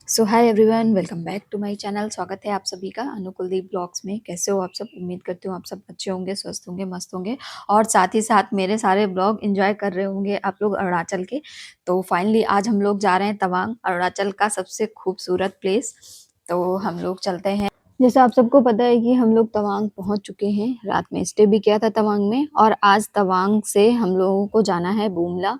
So hi everyone, welcome back to my channel. स्वागत है आप सभी का अनुकुलदीप ब्लॉग्स में। कैसे हो आप सब? उम्मीद करती हूँ आप सब अच्छे होंगे, स्वस्थ होंगे, मस्त होंगे और साथ ही साथ मेरे सारे ब्लॉग एंजॉय कर रहे होंगे आप लोग अरुणाचल के। तो फाइनली आज हम लोग जा रहे हैं तवांग, अरुणाचल का सबसे खूबसूरत प्लेस। तो हम लोग चलते हैं। जैसा आप सबको पता है कि हम लोग तवांग पहुंच चुके हैं। रात में स्टे भी किया था तवांग में और आज तवांग से हम लोगों को जाना है बुमला।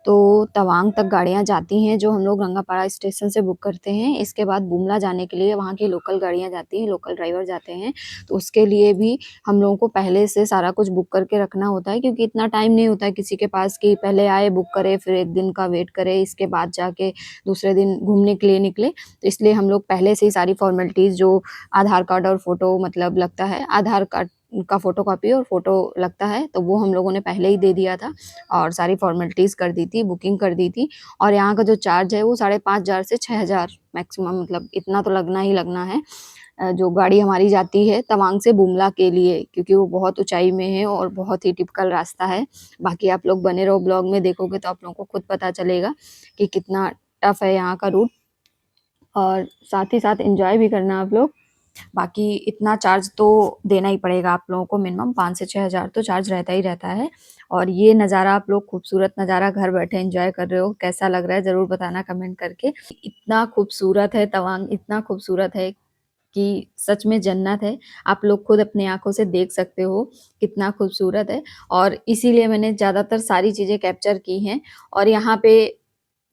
तो तवांग तक गाड़ियां जाती हैं जो हम लोग रंगापाड़ा स्टेशन से बुक करते हैं। इसके बाद बुमला जाने के लिए वहाँ की लोकल गाड़ियां जाती हैं, लोकल ड्राइवर जाते हैं। तो उसके लिए भी हम लोगों को पहले से सारा कुछ बुक करके रखना होता है, क्योंकि इतना टाइम नहीं होता है किसी के पास कि पहले आए बुक करे फिर एक दिन का वेट करे, इसके बाद जाके दूसरे दिन घूमने के लिए निकले। तो इसलिए हम लोग पहले से ही सारी फॉर्मेलिटीज, जो आधार कार्ड और फोटो मतलब लगता है, आधार कार्ड का फोटो कॉपी और फोटो लगता है, तो वो हम लोगों ने पहले ही दे दिया था और सारी फॉर्मेलिटीज कर दी थी, बुकिंग कर दी थी। और यहाँ का जो चार्ज है वो 5,500 से 6,000 मैक्सिमम, मतलब इतना तो लगना ही लगना है। जो गाड़ी हमारी जाती है तवांग से बुमला के लिए, क्योंकि वो बहुत ऊंचाई में है और बहुत ही टिपिकल रास्ता है। बाकी आप लोग बने रहो, ब्लॉग में देखोगे तो आप लोगों को खुद पता चलेगा कि कितना टफ है यहाँ का रूट। और साथ ही साथ एंजॉय भी करना आप लोग। बाकी इतना चार्ज तो देना ही पड़ेगा आप लोगों को, मिनिमम 5 से 6 हज़ार तो चार्ज रहता ही रहता है। और ये नज़ारा आप लोग, खूबसूरत नज़ारा घर बैठे एंजॉय कर रहे हो, कैसा लग रहा है ज़रूर बताना कमेंट करके। इतना खूबसूरत है तवांग, इतना खूबसूरत है कि सच में जन्नत है। आप लोग खुद अपनी आंखों से देख सकते हो कितना खूबसूरत है। और इसीलिए मैंने ज़्यादातर सारी चीज़ें कैप्चर की हैं। और यहाँ पे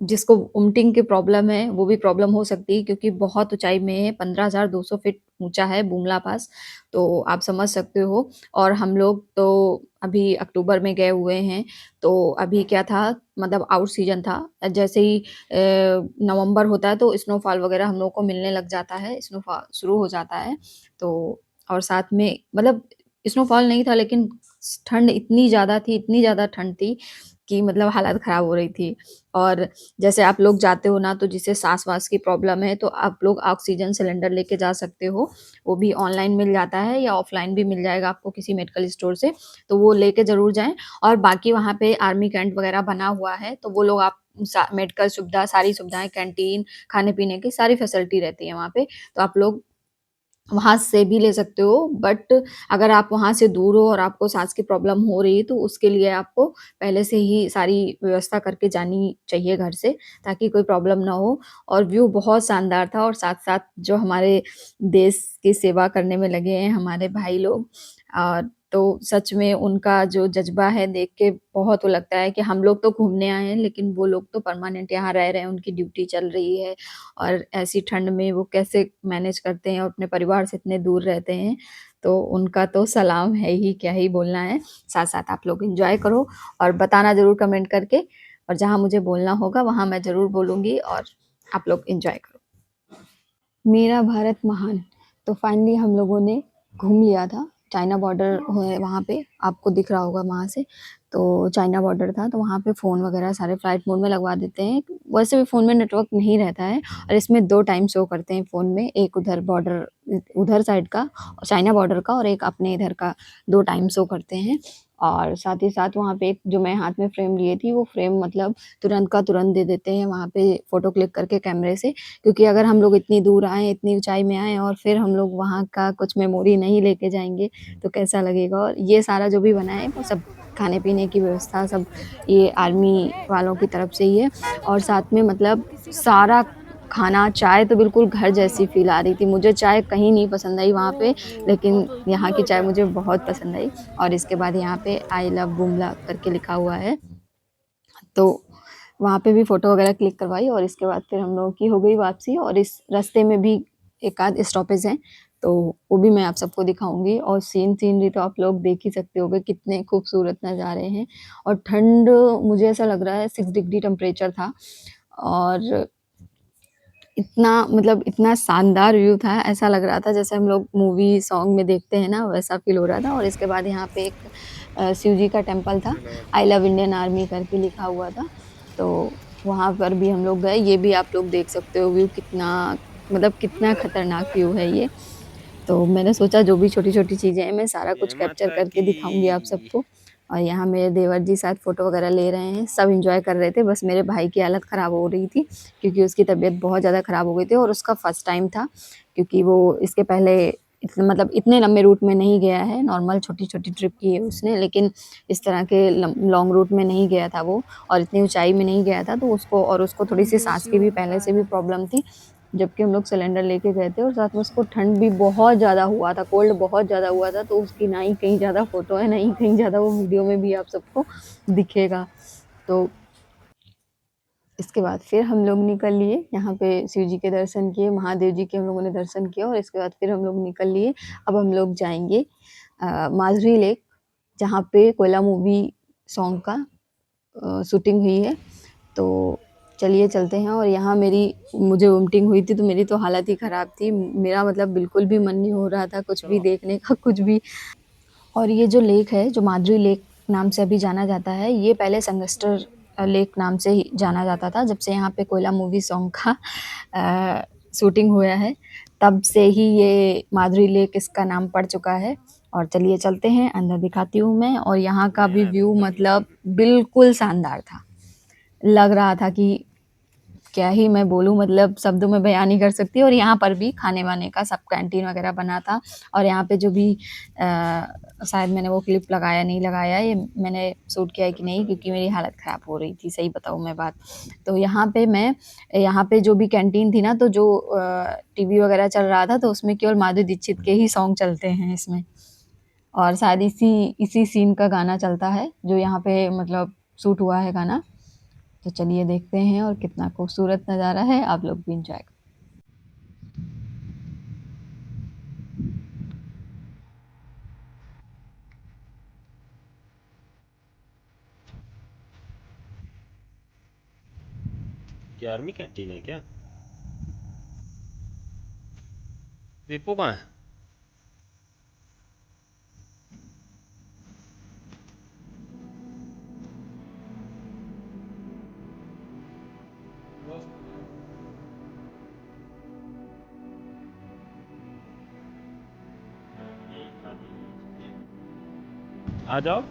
जिसको वोमिटिंग की प्रॉब्लम है वो भी प्रॉब्लम हो सकती है, क्योंकि बहुत ऊंचाई में है, 15,200 फीट ऊंचा है बुमला पास। तो आप समझ सकते हो। और हम लोग तो अभी अक्टूबर में गए हुए हैं, तो अभी क्या था, मतलब आउट सीजन था। जैसे ही नवंबर होता है तो स्नोफॉल वगैरह हम लोग को मिलने लग जाता है, स्नोफॉल शुरू हो जाता है। तो और साथ में मतलब स्नोफॉल नहीं था, लेकिन ठंड इतनी ज़्यादा थी, इतनी ज़्यादा ठंड थी कि मतलब हालत ख़राब हो रही थी। और जैसे आप लोग जाते हो ना, तो जिसे सांस-वास की प्रॉब्लम है तो आप लोग ऑक्सीजन सिलेंडर लेके जा सकते हो। वो भी ऑनलाइन मिल जाता है या ऑफलाइन भी मिल जाएगा आपको किसी मेडिकल स्टोर से, तो वो लेके ज़रूर जाएँ। और बाकी वहाँ पे आर्मी कैंट वगैरह बना हुआ है, तो वो लोग आप मेडिकल सुविधा, सारी सुविधाएँ, कैंटीन, खाने-पीने की सारी फैसिलिटी रहती है वहाँ पे। तो आप लोग वहाँ से भी ले सकते हो। बट अगर आप वहाँ से दूर हो और आपको सांस की प्रॉब्लम हो रही है, तो उसके लिए आपको पहले से ही सारी व्यवस्था करके जानी चाहिए घर से, ताकि कोई प्रॉब्लम ना हो। और व्यू बहुत शानदार था। और साथ-साथ जो हमारे देश की सेवा करने में लगे हैं हमारे भाई लोग, तो सच में उनका जो जज़्बा है देख के बहुत वो लगता है कि हम लोग तो घूमने आए हैं, लेकिन वो लोग तो परमानेंट यहाँ रह रहे हैं, उनकी ड्यूटी चल रही है। और ऐसी ठंड में वो कैसे मैनेज करते हैं और अपने परिवार से इतने दूर रहते हैं, तो उनका तो सलाम है ही, क्या ही बोलना है। साथ-साथ आप लोग एन्जॉय करो और बताना ज़रूर कमेंट करके। और जहाँ मुझे बोलना होगा वहाँ मैं ज़रूर बोलूँगी और आप लोग एन्जॉय करो। मेरा भारत महान। तो फाइनली हम लोगों ने घूम लिया था। चाइना बॉर्डर है वहाँ पे, आपको दिख रहा होगा वहाँ से। तो चाइना बॉर्डर था, तो वहाँ पे फ़ोन वगैरह सारे फ्लाइट मोड में लगवा देते हैं। वैसे भी फ़ोन में नेटवर्क नहीं रहता है और इसमें 2 टाइम शो करते हैं फ़ोन में, एक उधर बॉर्डर उधर साइड का, चाइना बॉर्डर का, और एक अपने इधर का, 2 टाइम शो करते हैं। और साथ ही साथ वहाँ पे एक जो मैं हाथ में फ्रेम लिए थी, वो फ्रेम मतलब तुरंत का तुरंत दे देते हैं वहाँ पे फ़ोटो क्लिक करके कैमरे से। क्योंकि अगर हम लोग इतनी दूर आएँ, इतनी ऊँचाई में आएँ और फिर हम लोग वहाँ का कुछ मेमोरी नहीं लेके जाएँगे, तो कैसा लगेगा। और ये सारा जो भी बना है वो सब खाने-पीने की व्यवस्था सब ये आर्मी वालों की तरफ से ही है। और साथ में मतलब सारा खाना, चाय तो बिल्कुल घर जैसी फ़ील आ रही थी। मुझे चाय कहीं नहीं पसंद आई वहाँ पे, लेकिन यहाँ की चाय मुझे बहुत पसंद आई। और इसके बाद यहाँ पे आई लव बुमला करके लिखा हुआ है। तो वहाँ पे भी फ़ोटो वगैरह क्लिक करवाई और इसके बाद फिर हम लोगों की हो गई वापसी। और इस रास्ते में भी एक आध स्टॉपेज हैं, तो वो भी मैं आप सबको दिखाऊँगी। और सीनरी तो आप लोग देख ही सकते होंगे कितने खूबसूरत नज़ारे हैं। और ठंड, मुझे ऐसा लग रहा है 6 डिग्री टेम्परेचर था। और इतना मतलब इतना शानदार व्यू था, ऐसा लग रहा था जैसे हम लोग मूवी सॉन्ग में देखते हैं ना, वैसा फ़ील हो रहा था। और इसके बाद यहाँ पे एक शिव जी का टेम्पल था, आई लव इंडियन आर्मी करके लिखा हुआ था, तो वहाँ पर भी हम लोग गए। ये भी आप लोग देख सकते हो व्यू, कितना मतलब कितना खतरनाक व्यू है ये। तो मैंने सोचा जो भी छोटी-छोटी चीज़ें हैं मैं सारा कुछ कैप्चर करके दिखाऊँगी आप सबको। और यहाँ मेरे देवर जी साथ फ़ोटो वगैरह ले रहे हैं, सब एंजॉय कर रहे थे। बस मेरे भाई की हालत ख़राब हो रही थी क्योंकि उसकी तबीयत बहुत ज़्यादा ख़राब हो गई थी और उसका फर्स्ट टाइम था क्योंकि वो इसके पहले मतलब इतने लंबे रूट में नहीं गया है, नॉर्मल छोटी-छोटी ट्रिप की है उसने, लेकिन इस तरह के लॉन्ग रूट में नहीं गया था वो और इतनी ऊँचाई में नहीं गया था, तो उसको थोड़ी-सी साँस की भी पहले से भी प्रॉब्लम थी। जबकि हम लोग सिलेंडर लेके गए थे और साथ में उसको ठंड भी बहुत ज़्यादा हुआ था, कोल्ड बहुत ज़्यादा हुआ था, तो उसकी ना ही कहीं ज़्यादा फ़ोटो है, ना ही कहीं ज़्यादा वो वीडियो में भी आप सबको दिखेगा। तो इसके बाद फिर हम लोग निकल लिए, यहाँ पे शिव जी के दर्शन किए, महादेव जी के हम लोगों ने दर्शन किया और इसके बाद फिर हम लोग निकल लिए। अब हम लोग जाएँगे माधुरी लेक, जहाँ पे कोयला मूवी सॉन्ग का शूटिंग हुई है। तो चलिए चलते हैं और यहाँ मुझे वोमिटिंग हुई थी तो मेरी तो हालत ही ख़राब थी। मेरा मतलब बिल्कुल भी मन नहीं हो रहा था कुछ भी देखने का, कुछ भी। और ये जो लेक है, जो माधुरी लेक नाम से अभी जाना जाता है, ये पहले संगस्टर लेक नाम से ही जाना जाता था। जब से यहाँ पे कोयला मूवी सॉन्ग का शूटिंग हुआ है, तब से ही ये माधुरी लेक इसका नाम पड़ चुका है। और चलिए चलते हैं, अंदर दिखाती हूँ मैं। और यहाँ का भी व्यू मतलब बिल्कुल शानदार था। लग रहा था कि क्या ही मैं बोलूँ, मतलब शब्दों में बयान नहीं कर सकती। और यहाँ पर भी खाने-वाने का सब कैंटीन वगैरह बना था और यहाँ पे जो भी शायद मैंने वो क्लिप लगाया नहीं लगाया, ये मैंने शूट किया है कि नहीं, क्योंकि मेरी हालत ख़राब हो रही थी, सही बताऊँ मैं बात। तो यहाँ पे जो भी कैंटीन थी ना, तो जो टीवी वगैरह चल रहा था, तो उसमें केवल माधुरी दीक्षित के ही सॉन्ग चलते हैं इसमें। और शायद इसी सीन का गाना चलता है, जो यहाँ पे मतलब शूट हुआ है गाना। तो चलिए देखते हैं और कितना खूबसूरत नज़ारा है, आप लोग भी एंजॉय करें। क्या आर्मी कैंटीन है क्या? दीपू कहाँ है? आ जाओ।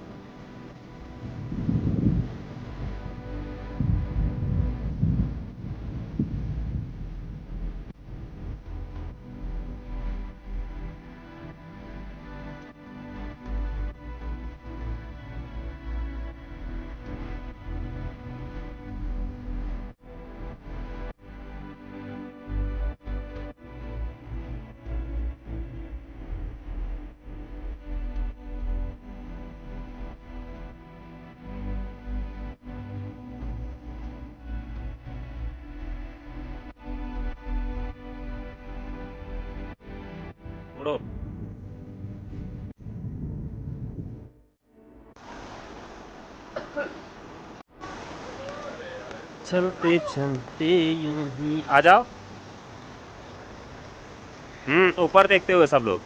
उड़ो। चलते चलते यूं ही आ जाओ। ऊपर देखते हुए सब लोग।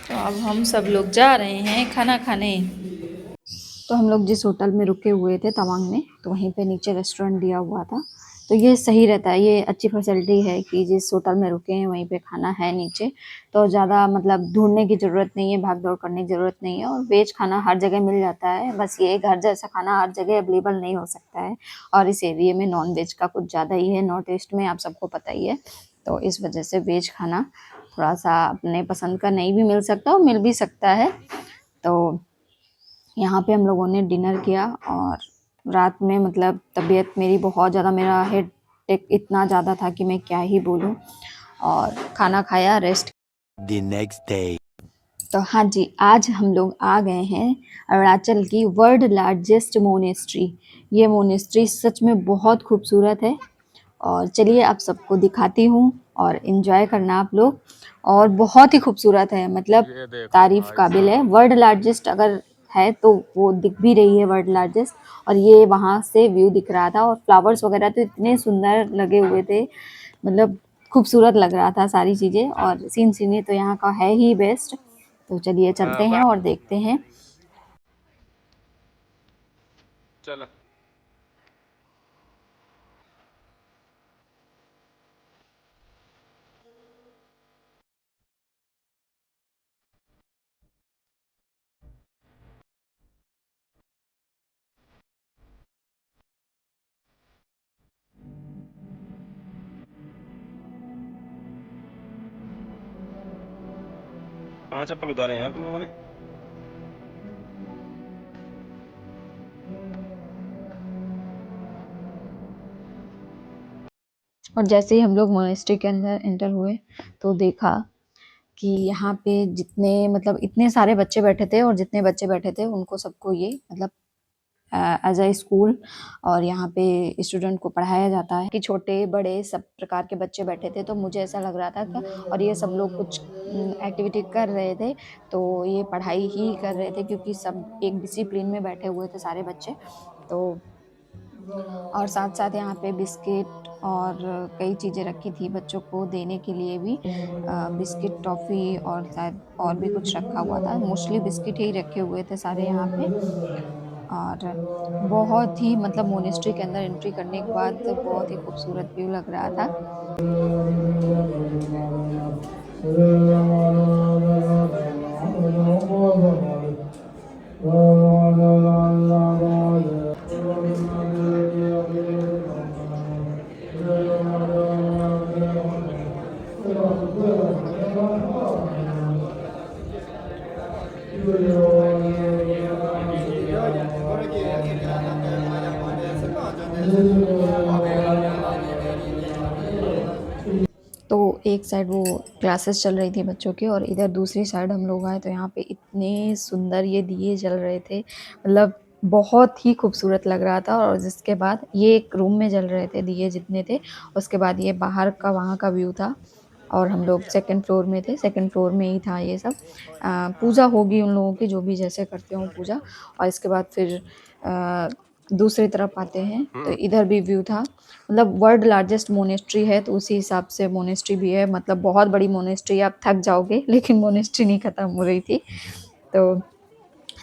तो अब हम सब लोग जा रहे हैं खाना खाने। तो हम लोग जिस होटल में रुके हुए थे तवांग में, तो वहीं पे नीचे रेस्टोरेंट दिया हुआ था। तो ये सही रहता है, ये अच्छी फैसिलिटी है कि जिस होटल में रुके हैं वहीं पे खाना है नीचे। तो ज़्यादा मतलब ढूँढने की ज़रूरत नहीं है, भाग-दौड़ करने की ज़रूरत नहीं है और वेज खाना हर जगह मिल जाता है। बस ये घर जैसा खाना हर जगह अवेलेबल नहीं हो सकता है और इस एरिये में नॉन-वेज का कुछ ज़्यादा ही है, नॉर्थ ईस्ट में आप सबको पता ही है। तो इस वजह से वेज खाना थोड़ा-सा अपने पसंद का नहीं भी मिल सकता और मिल भी सकता है। तो यहाँ पे हम लोगों ने डिनर किया और रात में मतलब तबीयत मेरी बहुत ज़्यादा, मेरा हेडेक इतना ज़्यादा था कि मैं क्या ही बोलूँ। और खाना खाया, रेस्ट। The next day. तो हाँ जी, आज हम लोग आ गए हैं अरुणाचल की वर्ल्ड लार्जेस्ट मोनेस्ट्री। ये मोनेस्ट्री सच में बहुत खूबसूरत है और चलिए आप सबको दिखाती हूँ और एंजॉय करना आप लोग। और बहुत ही खूबसूरत है, मतलब तारीफ़ काबिल है। वर्ल्ड लार्जेस्ट अगर है तो वो दिख भी रही है वर्ल्ड लार्जेस्ट, और ये वहाँ से व्यू दिख रहा था। और फ्लावर्स वगैरह तो इतने सुंदर लगे हुए थे, मतलब खूबसूरत लग रहा था सारी चीज़ें, और सीन तो यहाँ का है ही बेस्ट। तो चलिए चलते हैं और देखते हैं। चलो। कहाँ चप्पल उतारे हैं तुम लोगों ने? और जैसे ही हम लोग मोनेस्ट्री के अंदर एंटर हुए तो देखा कि यहाँ पे जितने मतलब इतने सारे बच्चे बैठे थे, और जितने बच्चे बैठे थे उनको सबको ये मतलब एज अ स्कूल, और यहाँ पे स्टूडेंट को पढ़ाया जाता है कि छोटे बड़े सब प्रकार के बच्चे बैठे थे। तो मुझे ऐसा लग रहा था कि, और ये सब लोग कुछ एक्टिविटी कर रहे थे, तो ये पढ़ाई ही कर रहे थे क्योंकि सब एक डिसिप्लिन में बैठे हुए थे सारे बच्चे। तो और साथ-साथ यहाँ पे बिस्किट और कई चीज़ें रखी थी बच्चों को देने के लिए भी। बिस्किट, टॉफ़ी और शायद और भी कुछ रखा हुआ था। मोस्टली बिस्किट ही रखे हुए थे सारे यहाँ पे। और बहुत ही मतलब मोनेस्ट्री के अंदर एंट्री करने के बाद बहुत ही खूबसूरत व्यू लग रहा था। तो एक साइड वो क्लासेस चल रही थी बच्चों की, और इधर दूसरी साइड हम लोग आए तो यहाँ पे इतने सुंदर ये दिए जल रहे थे, मतलब बहुत ही खूबसूरत लग रहा था। और जिसके बाद ये एक रूम में जल रहे थे दिए जितने थे, उसके बाद ये बाहर का वहाँ का व्यू था। और हम लोग सेकंड फ्लोर में थे, सेकंड फ्लोर में ही था ये सब। पूजा होगी उन लोगों की जो भी जैसे करते हो पूजा। और इसके बाद फिर दूसरी तरफ आते हैं तो इधर भी व्यू था। मतलब वर्ल्ड लार्जेस्ट मोनेस्ट्री है तो उसी हिसाब से मोनेस्ट्री भी है, मतलब बहुत बड़ी मोनेस्ट्री, आप थक जाओगे लेकिन मोनेस्ट्री नहीं ख़त्म हो रही थी। तो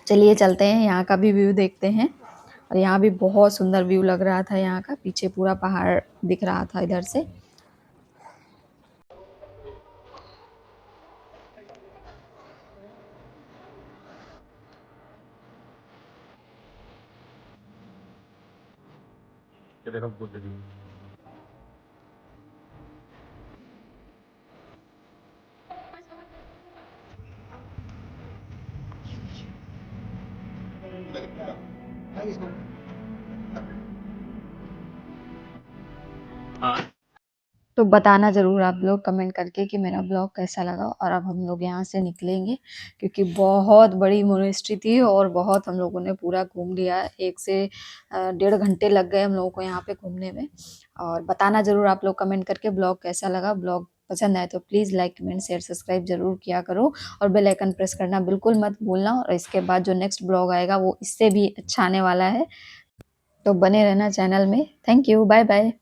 चलिए चलते हैं, यहाँ का भी व्यू देखते हैं। और यहाँ भी बहुत सुंदर व्यू लग रहा था, यहाँ का पीछे पूरा पहाड़ दिख रहा था इधर से। ये देखो बुद्ध जी। हाँ। तो बताना ज़रूर आप लोग कमेंट करके कि मेरा ब्लॉग कैसा लगा। और अब हम लोग यहाँ से निकलेंगे क्योंकि बहुत बड़ी मोनेस्ट्री थी और बहुत हम लोगों ने पूरा घूम लिया। 1 से 1.5 घंटे लग गए हम लोगों को यहाँ पे घूमने में। और बताना ज़रूर आप लोग कमेंट करके ब्लॉग कैसा लगा। ब्लॉग पसंद आए तो please like, comment, share, subscribe ज़रूर किया करो, और बेल आइकन प्रेस करना बिल्कुल मत भूलना। और इसके बाद जो नेक्स्ट ब्लॉग आएगा वो इससे भी अच्छा आने वाला है, तो बने रहना चैनल में। Thank you, bye bye.